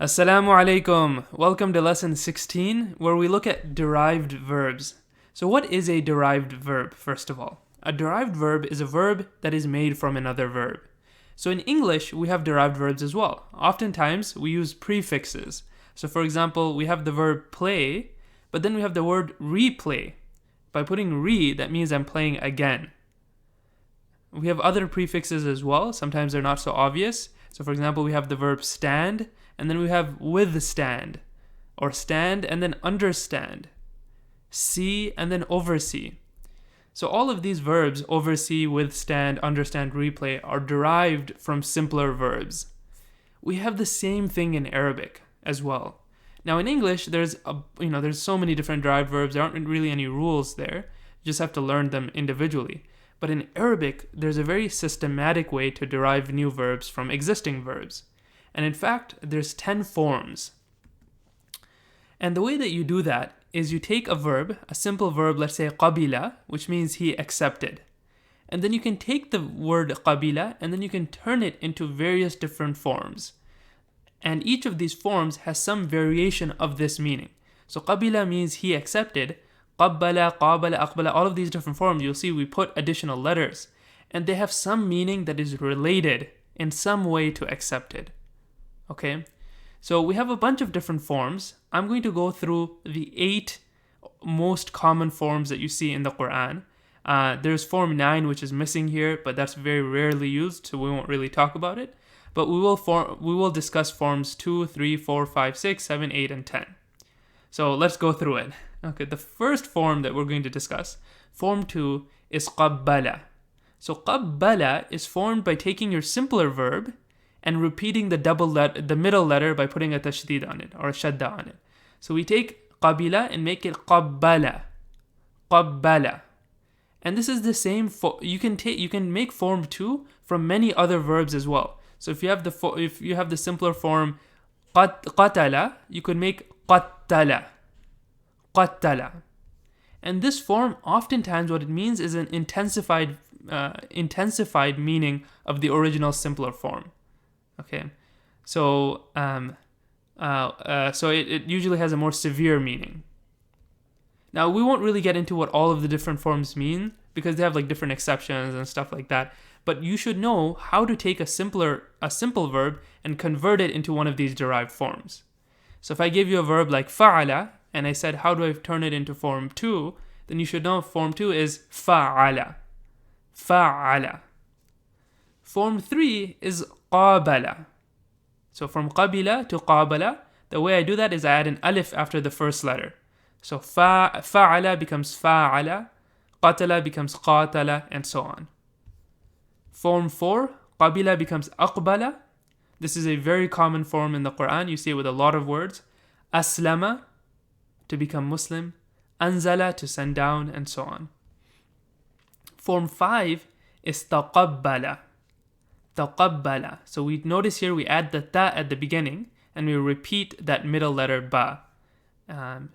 Assalamu alaikum. Welcome to lesson 16, where we look at derived verbs. So what is a derived verb, first of all? A derived verb is a verb that is made from another verb. So in English, we have derived verbs as well. Oftentimes, we use prefixes. So for example, we have the verb play, but then we have the word replay. By putting re, that means I'm playing again. We have other prefixes as well. Sometimes they're not so obvious. So for example, we have the verb stand, and then we have withstand, or stand and then understand, see and then oversee. So all of these verbs, oversee, withstand, understand, replay, are derived from simpler verbs. We have the same thing in Arabic as well. Now in English, there's so many different derived verbs. There aren't really any rules there. You just have to learn them individually. But in Arabic, there's a very systematic way to derive new verbs from existing verbs. And in fact, there's 10 forms. And the way that you do that is you take a verb, a simple verb, let's say qabila, which means he accepted. And then you can take the word qabila and then you can turn it into various different forms. And each of these forms has some variation of this meaning. So qabila means he accepted. Qabbala, qabala, aqbala, all of these different forms, you'll see we put additional letters. And they have some meaning that is related in some way to accepted. Okay, so we have a bunch of different forms. I'm going to go through the 8 most common forms that you see in the Quran. There's form 9, which is missing here, but that's very rarely used, so we won't really talk about it. But we will discuss forms 2, 3, 4, 5, 6, 7, 8, and 10. So let's go through it. Okay, the first form that we're going to discuss, form 2, is qabbala. So qabbala is formed by taking your simpler verb and repeating the middle letter by putting a tashdid on it, or a shadda on it. So we take qabila and make it qabbala. Qabbala. And this is the same, you can make form 2 from many other verbs as well. So if you have the simpler form qatala, you could make qattala. Qattala. And this form, oftentimes what it means is an intensified meaning of the original simpler form. Okay, so it usually has a more severe meaning. Now we won't really get into what all of the different forms mean because they have like different exceptions and stuff like that. But you should know how to take a simple verb and convert it into one of these derived forms. So if I give you a verb like fa'ala and I said how do I turn it into form 2, then you should know form 2 is fa'ala. Fa'ala. Form 3 is qabala. So from qabila to qabala, the way I do that is I add an alif after the first letter. So fa'ala becomes fa'ala, qatala becomes qatala, and so on. Form 4, qabila becomes aqbala. This is a very common form in the Quran. You see it with a lot of words. Aslama, to become Muslim. Anzala, to send down, and so on. Form 5 is taqabbala. Taqabbala. So we notice here we add the ta at the beginning and we repeat that middle letter ba.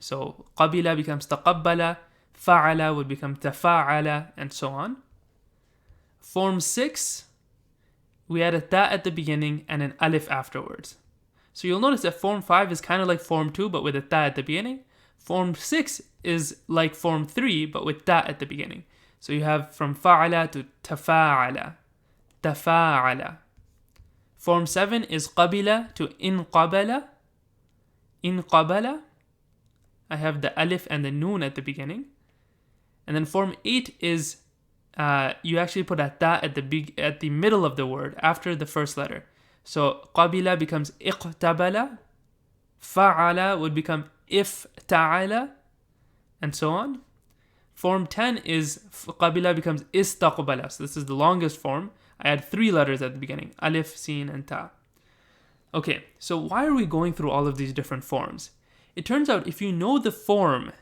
So qabila becomes taqabbala, fa'ala would become tafa'ala, and so on. Form 6, we add a ta at the beginning and an alif afterwards. So you'll notice that form 5 is kind of like form 2 but with a ta at the beginning. Form 6 is like form 3 but with ta at the beginning. So you have from fa'ala to tafa'ala. Tafa'ala. Form 7 is qabila to inqabala. Inqabala. I have the alif and the noon at the beginning. And then form 8 is you actually put a ta at the middle of the word after the first letter. So qabila becomes iqtabala. Fa'ala would become ifta'ala, and so on. Form 10 is qabila becomes istaqbala. So this is the longest form. I add 3 letters at the beginning. Alif, sin, and ta. Okay, so why are we going through all of these different forms? It turns out if you know the form,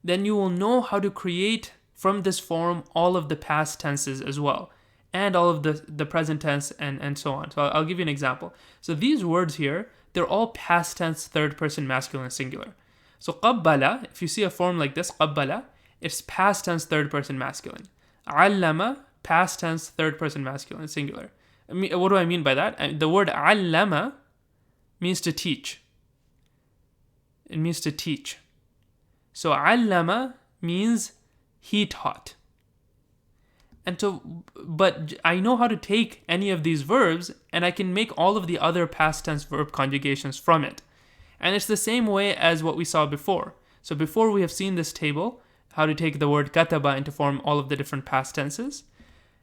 then you will know how to create from this form all of the past tenses as well. And all of the present tense and so on. So I'll give you an example. So these words here, they're all past tense, third person, masculine, singular. So qabbala, if you see a form like this, qabbala, it's past tense, third person, masculine. Allama, past tense, third person masculine, singular. What do I mean by that? The word allama means to teach. It means to teach. So allama means he taught. And so, but I know how to take any of these verbs and I can make all of the other past tense verb conjugations from it. And it's the same way as what we saw before. So before we have seen this table, how to take the word kataba and to form all of the different past tenses.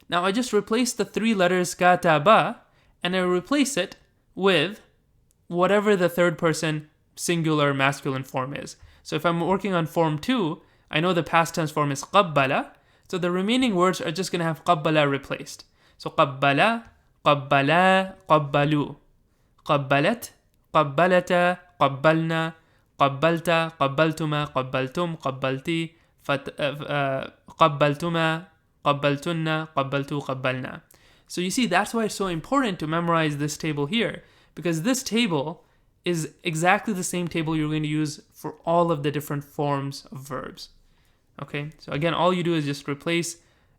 Now I just replace the three letters kataba and I replace it with whatever the third person singular masculine form is. So if I'm working on form 2, I know the past tense form is qabbala. So the remaining words are just going to have qabbala replaced. So qabbala, qabbala, qabbalu. Qabbalat, qabbalata, qabbalna, qabbalta, qabbaltuma, qabbaltum, qabbalti, qabbaltuma, qabbaltunna, qabbaltu, qabbalna. So you see, that's why it's so important to memorize this table here, because this table is exactly the same table you're going to use for all of the different forms of verbs. Okay, so again, all you do is just replace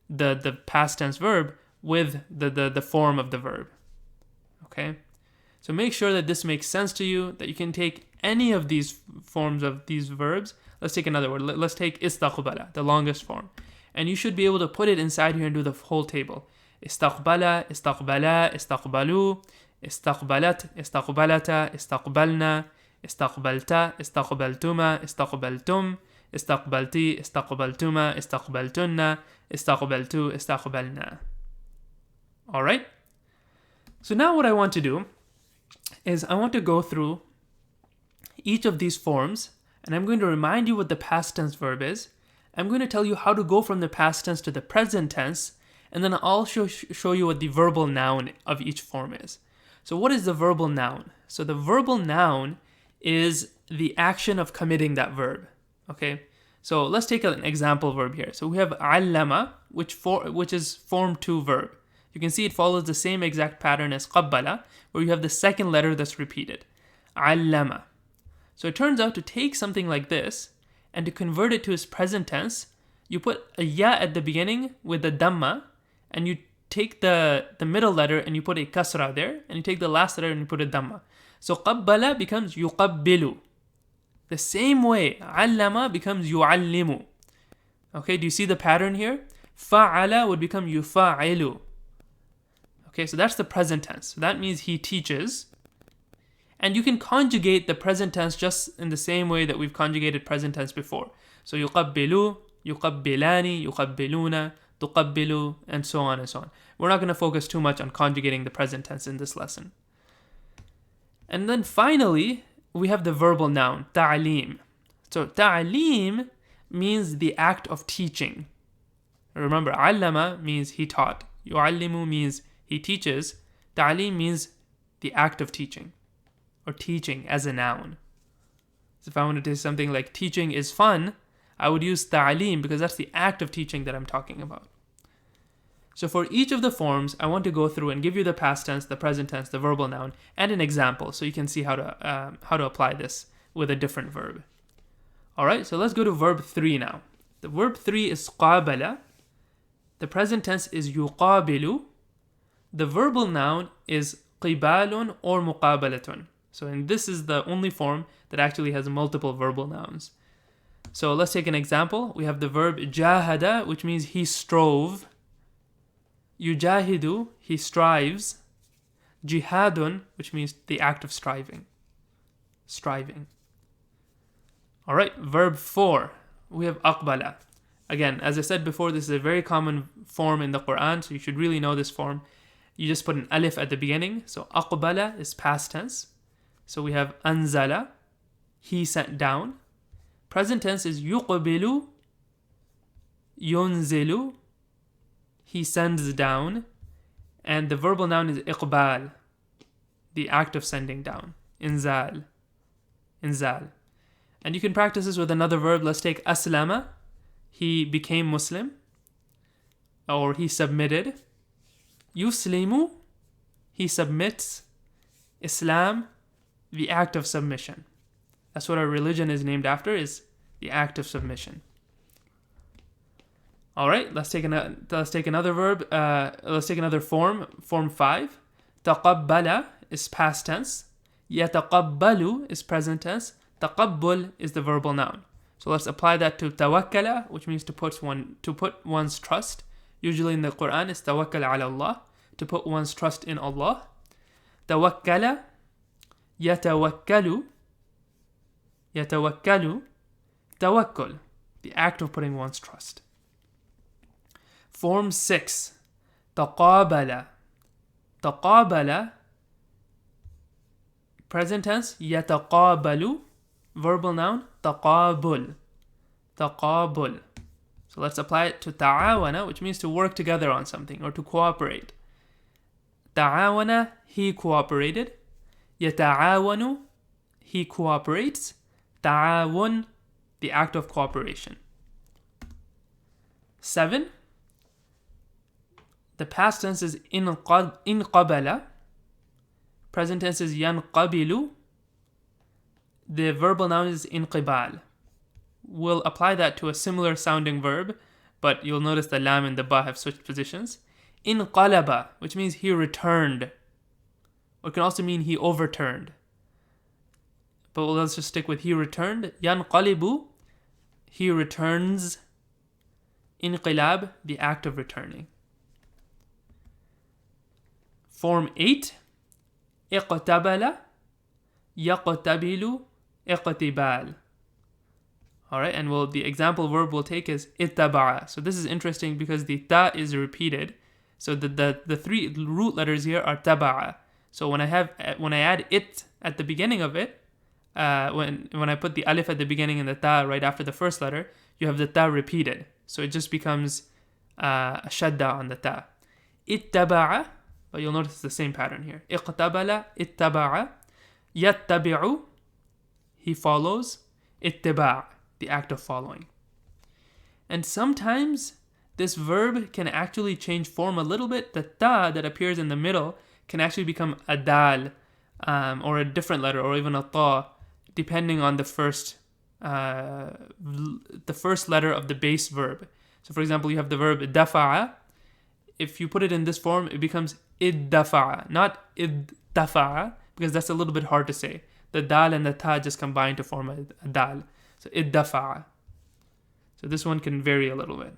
the past tense verb with the form of the verb. Okay, so make sure that this makes sense to you, that you can take any of these forms of these verbs. Let's take another word. Let's take istaqbala, the longest form. And you should be able to put it inside here and do the whole table. Istaqbala, istaqbala, istaqbalu, istaqbalat, istaqbalata, istaqbalna, istaqbalta, istaqbaltuma, istaqbaltum, istaqbalti, istaqbaltuma, istaqbaltunna, istaqbaltu, istaqbalna. All right? So now what I want to do is I want to go through each of these forms, and I'm going to remind you what the past tense verb is. I'm going to tell you how to go from the past tense to the present tense, and then I'll show you what the verbal noun of each form is. So what is the verbal noun? So the verbal noun is the action of committing that verb. Okay, so let's take an example verb here. So we have allama, which is form 2 verb. You can see it follows the same exact pattern as qabbala, where you have the second letter that's repeated. Allama. So it turns out to take something like this and to convert it to its present tense, you put a ya at the beginning with the dhamma, and you take the middle letter and you put a kasra there, and you take the last letter and you put a dhamma. So qabbala becomes yuqabbilu. The same way, allama becomes yu'allimu. Okay, do you see the pattern here? Fa'ala would become yufa'ilu. Okay, so that's the present tense. So that means he teaches. And you can conjugate the present tense just in the same way that we've conjugated present tense before. So yuqabbilu, yuqabbilani, yuqabbiluna, tuqabbilu, and so on and so on. We're not going to focus too much on conjugating the present tense in this lesson. And then finally, we have the verbal noun, ta'aleem. So ta'aleem means the act of teaching. Remember, allama means he taught. Yu'allimu means he teaches. Ta'aleem means the act of teaching, or teaching as a noun. So if I wanted to say something like teaching is fun, I would use ta'aleem because that's the act of teaching that I'm talking about. So for each of the forms, I want to go through and give you the past tense, the present tense, the verbal noun, and an example so you can see how to apply this with a different verb. All right, so let's go to verb 3 now. The verb 3 is qabala. The present tense is yuqabilu. The verbal noun is qibalun or muqabalatun. And this is the only form that actually has multiple verbal nouns. So let's take an example. We have the verb jahada, which means he strove. Yujahidu, he strives. Jihadun, which means the act of striving. All right, verb 4, we have aqbala. Again, as I said before, this is a very common form in the Quran, so you should really know this form. You just put an alif at the beginning. So aqbala is past tense. So we have anzala, he sent down. Present tense is yuqbilu, yunzilu, he sends down. And the verbal noun is iqbal, the act of sending down. Inzal. And you can practice this with another verb. Let's take aslama, he became Muslim, or he submitted. Yuslimu, he submits. Islam, the act of submission. That's what our religion is named after, is the act of submission. All right, let's take another verb. Let's take another form. Form 5. Taqabbala is past tense. يتقبل is present tense. تقبل is the verbal noun. So let's apply that to tawakkala, which means to put one's trust. Usually in the Quran, it's tawakkal ala Allah, to put one's trust in Allah. Tawakkala, yatawakkalu, tawakkul, the act of putting one's trust. Form 6, taqabala. Taqabala, present tense, yataqabalu, verbal noun, taqabul. Taqabul. So let's apply it to ta'awana, which means to work together on something or to cooperate. Ta'awana, he cooperated. Yata'awanu, he cooperates. Ta'awun, the act of cooperation. 7. The past tense is inqabala. Present tense is yanqabilu. The verbal noun is inqibal. We'll apply that to a similar sounding verb, but you'll notice the lam and the ba have switched positions. Inqalaba, which means he returned. Or it can also mean he overturned. But let's just stick with he returned. Yanqalibu, he returns. Inqilab, the act of returning. Form 8. Iqtabala, yaqtabilu, iqtibal. Alright, and the example verb we'll take is ittaba'a. So this is interesting because the ta is repeated. So the three root letters here are taba'a. So when I add it at the beginning of it, when I put the alif at the beginning and the ta right after the first letter, you have the ta repeated. So it just becomes a shadda on the ta. Ittaba'a, but you'll notice the same pattern here. Iqtabala, ittaba'a, yattabi'u, he follows, ittiba', the act of following. And sometimes this verb can actually change form a little bit. The ta that appears in the middle can actually become a dal, or a different letter, or even a ta, depending on the first letter of the base verb. So for example, you have the verb dafa'a. If you put it in this form, it becomes iddafa'a, not iddafa'a, because that's a little bit hard to say. The dal and the ta just combine to form a dal. So iddafa'a. So this one can vary a little bit.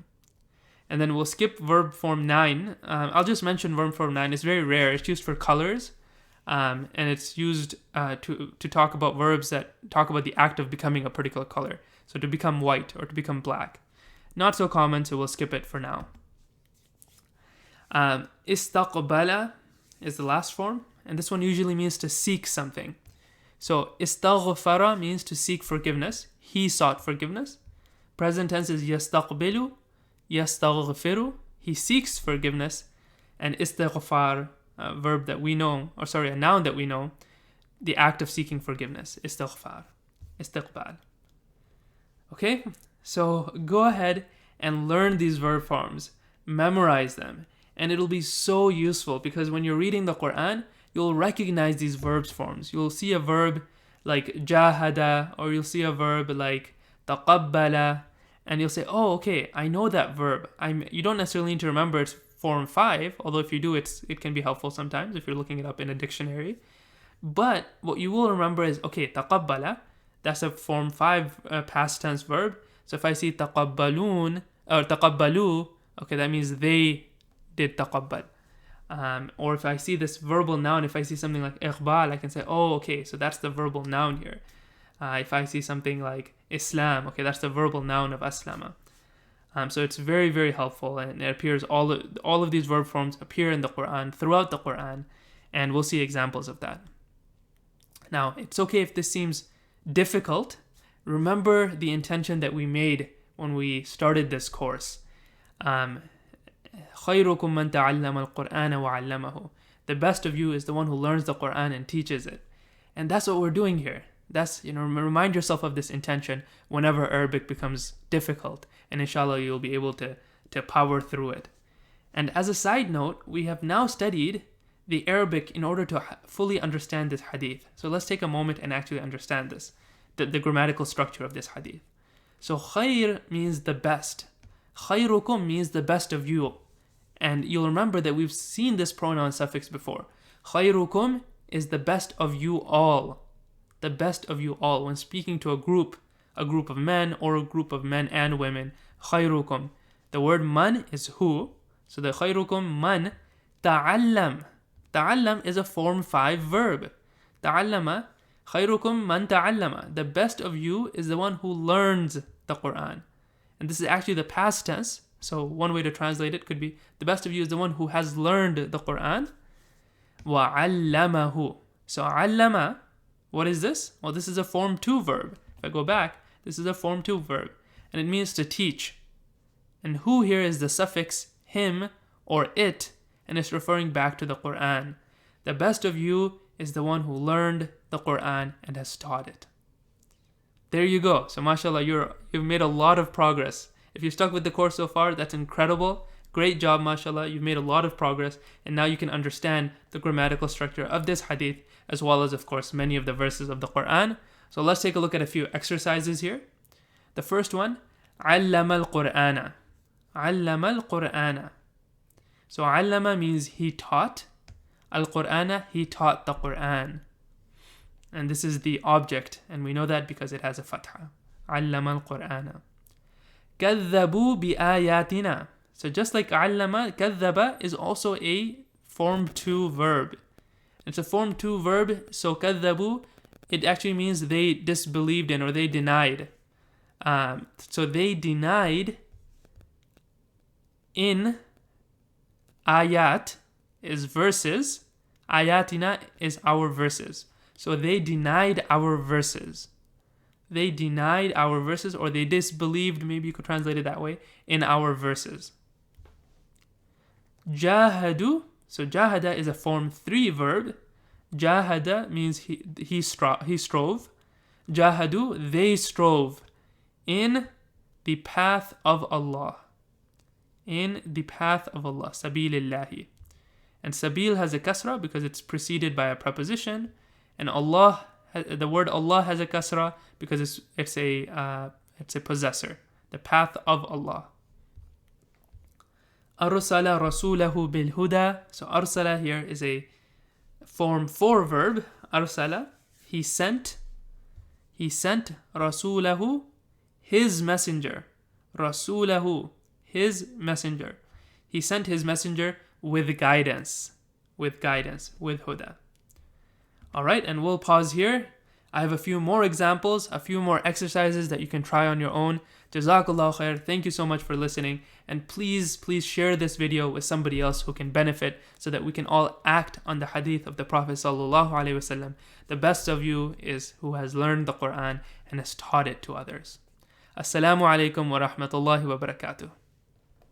And then we'll skip verb form 9. I'll just mention verb form 9. It's very rare. It's used for colors. And it's used to talk about verbs that talk about the act of becoming a particular color. So to become white or to become black. Not so common, so we'll skip it for now. Istaqbala is the last form. And this one usually means to seek something. So istaghfara means to seek forgiveness. He sought forgiveness. Present tense is yastaqbilu, yastaghfiru. He seeks forgiveness. And istighfar, a verb that we know, a noun that we know, the act of seeking forgiveness. Istighfar, istiqbal. Okay, so go ahead and learn these verb forms. Memorize them. And it'll be so useful because when you're reading the Quran, you'll recognize these verbs forms. You'll see a verb like jahada, or you'll see a verb like taqabbala, and you'll say, oh, okay, I know that verb. You don't necessarily need to remember its form 5, although if you do, it can be helpful sometimes if you're looking it up in a dictionary. But what you will remember is, okay, taqabbala, that's a form 5 past tense verb. So if I see taqabbalun, or taqabbalu, okay, that means they did taqabbal. Or if I see this verbal noun, if I see something like iqbal, I can say, oh, okay, so that's the verbal noun here. If I see something like Islam, okay, that's the verbal noun of aslama. So it's very, very helpful, and it appears all of these verb forms appear in the Quran, throughout the Quran, and we'll see examples of that. Now, it's okay if this seems difficult. Remember the intention that we made when we started this course. خَيْرُكُمْ مَنْ تَعَلَّمَ الْقُرْآنَ وَعَلَّمَهُ. The best of you is the one who learns the Quran and teaches it. And that's what we're doing here. That's, remind yourself of this intention whenever Arabic becomes difficult. And inshallah, you'll be able to power through it. And as a side note, we have now studied the Arabic in order to fully understand this hadith. So let's take a moment and actually understand this, the grammatical structure of this hadith. So khair means the best. Khairukum means the best of you. And you'll remember that we've seen this pronoun suffix before. Khairukum is the best of you all. The best of you all. When speaking to a group of men or a group of men and women, خيركم. The word man is who. So the خيركم man تعلم. تعلم is a form 5 verb. تعلم خيركم من تعلم. The best of you is the one who learns the Quran. And this is actually the past tense. So one way to translate it could be the best of you is the one who has learned the Quran. وعلمه. So علم, what is this? Well, this is a form 2 verb. If I go back, this is a form 2 verb. And it means to teach. And who here is the suffix him or it, and it's referring back to the Quran. The best of you is the one who learned the Quran and has taught it. There you go. So mashallah, you've made a lot of progress. If you stuck with the course so far, that's incredible. Great job, mashallah. You've made a lot of progress, and now you can understand the grammatical structure of this hadith, as well as, of course, many of the verses of the Quran. So let's take a look at a few exercises here. The first one, علم القرآن. علم القرآن. So علم means he taught. Al-Qur'ana, he taught the Quran. And this is the object, and we know that because it has a fatha. علم القرآن. كذبوا بآياتنا. So just like علم, كذب is also a form 2 verb. It's a form 2 verb, so كذبوا, it actually means they disbelieved in or they denied. So they denied in ayat is verses. Ayatina is our verses. So they denied our verses. They denied our verses, or they disbelieved, maybe you could translate it that way, in our verses. Jahadu. So jahada is a form 3 verb. Jahada means he strove. Jahadu, they strove in the path of Allah. In the path of Allah. Sabilillahi. And sabil has a kasra because it's preceded by a preposition. And Allah, the word Allah has a kasra because it's a possessor. The path of Allah. Arsala rasulahu bil huda. So arsala here is a form 4 verb. Arsala, he sent rasulahu, his messenger. Rasulahu, his messenger. He sent his messenger with guidance, with huda. All right, and we'll pause here. I have a few more examples, a few more exercises that you can try on your own. Jazakallah khair. Thank you so much for listening. And please share this video with somebody else who can benefit so that we can all act on the hadith of the Prophet sallallahu alaihi wasallam. The best of you is who has learned the Quran and has taught it to others. Assalamu alaikum wa rahmatullahi wa barakatuh.